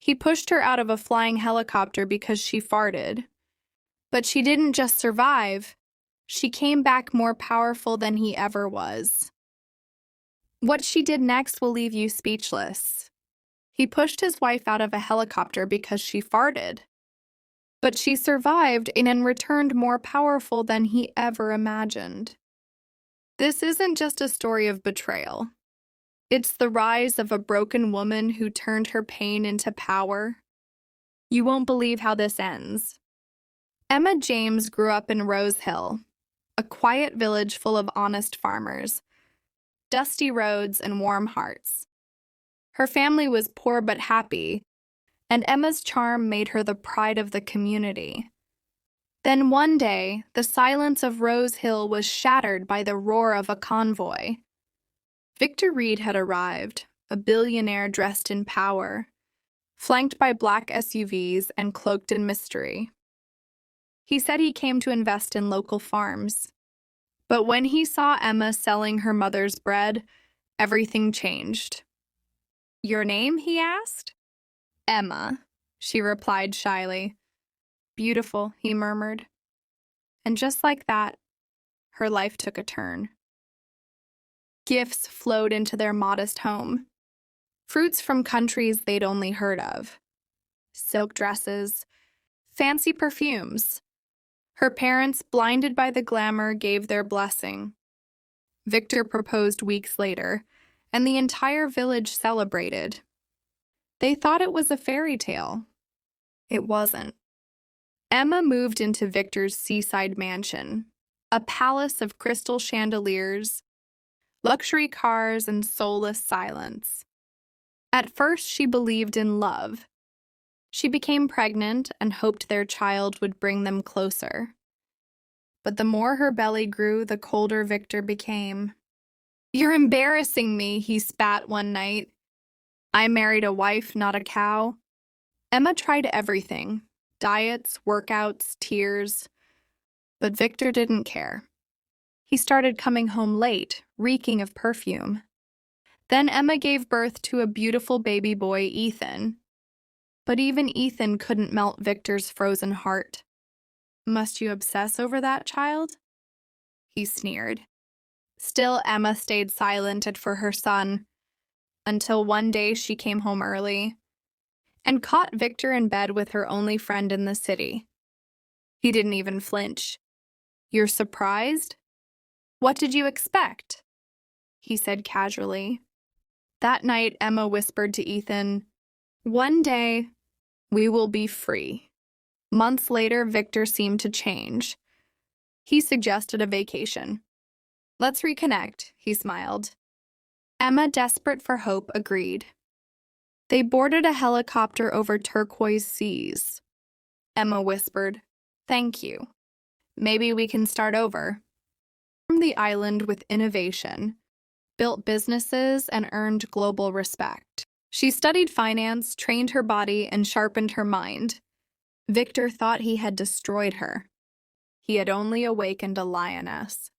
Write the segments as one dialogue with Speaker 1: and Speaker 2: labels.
Speaker 1: He pushed her out of a flying helicopter because she farted. But she didn't just survive, she came back more powerful than he ever was. What she did next will leave you speechless. He pushed his wife out of a helicopter because she farted. But she survived and returned more powerful than he ever imagined. This isn't just a story of betrayal. It's the rise of a broken woman who turned her pain into power. You won't believe how this ends. Emma James grew up in Rose Hill, a quiet village full of honest farmers, dusty roads, and warm hearts. Her family was poor but happy, and Emma's charm made her the pride of the community. Then one day, the silence of Rose Hill was shattered by the roar of a convoy. Victor Reed had arrived, a billionaire dressed in power, flanked by black SUVs and cloaked in mystery. He said he came to invest in local farms. But when he saw Emma selling her mother's bread, everything changed. "Your name?" he asked. "Emma," she replied shyly. "Beautiful," he murmured. And just like that, her life took a turn. Gifts flowed into their modest home. Fruits from countries they'd only heard of. Silk dresses, fancy perfumes. Her parents, blinded by the glamour, gave their blessing. Victor proposed weeks later, and the entire village celebrated. They thought it was a fairy tale. It wasn't. Emma moved into Victor's seaside mansion, a palace of crystal chandeliers, luxury cars, and soulless silence. At first, she believed in love. She became pregnant and hoped their child would bring them closer. But the more her belly grew, the colder Victor became. "You're embarrassing me," he spat one night. "I married a wife, not a cow." Emma tried everything: diets, workouts, tears. But Victor didn't care. He started coming home late, reeking of perfume. Then Emma gave birth to a beautiful baby boy, Ethan. But even Ethan couldn't melt Victor's frozen heart. "Must you obsess over that child?" he sneered. Still, Emma stayed silent for her son, until one day she came home early and caught Victor in bed with her only friend in the city. He didn't even flinch. "You're surprised? What did you expect?" he said casually. That night, Emma whispered to Ethan, "One day, we will be free." Months later, Victor seemed to change. He suggested a vacation. "Let's reconnect," he smiled. Emma, desperate for hope, agreed. They boarded a helicopter over turquoise seas. Emma whispered, "Thank you. Maybe we can start over." From the island with innovation, built businesses, and earned global respect. She studied finance, trained her body, and sharpened her mind. Victor thought he had destroyed her. He had only awakened a lioness.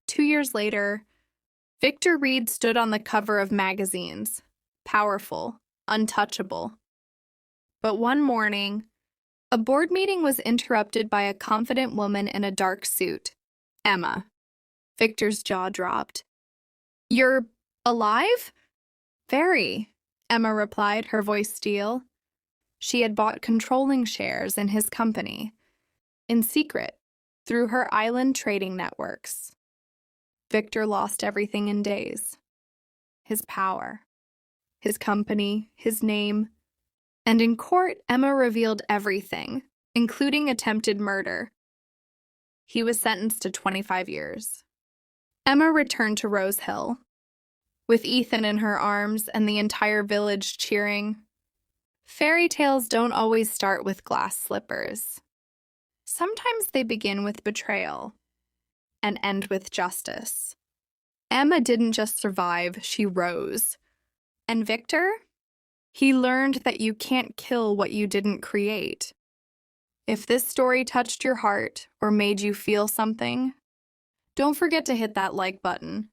Speaker 1: 2 years later, Victor Reed stood on the cover of magazines, powerful, untouchable. But one morning, a board meeting was interrupted by a confident woman in a dark suit, Emma. Victor's jaw dropped. "You're alive?" "Very," Emma replied, her voice steel. She had bought controlling shares in his company, in secret, through her island trading networks. Victor lost everything in days. His power, his company, his name. And in court, Emma revealed everything, including attempted murder. He was sentenced to 25 years. Emma returned to Rose Hill, with Ethan in her arms and the entire village cheering. Fairy tales don't always start with glass slippers. Sometimes they begin with betrayal and end with justice. Emma didn't just survive, she rose. And Victor? He learned that you can't kill what you didn't create. If this story touched your heart or made you feel something, don't forget to hit that like button.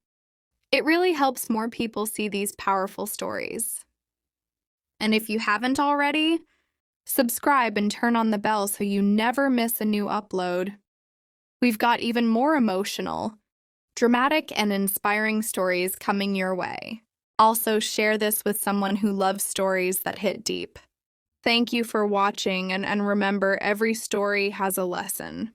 Speaker 1: It really helps more people see these powerful stories. And if you haven't already, subscribe and turn on the bell so you never miss a new upload. We've got even more emotional, dramatic, and inspiring stories coming your way. Also, share this with someone who loves stories that hit deep. Thank you for watching, and remember, every story has a lesson.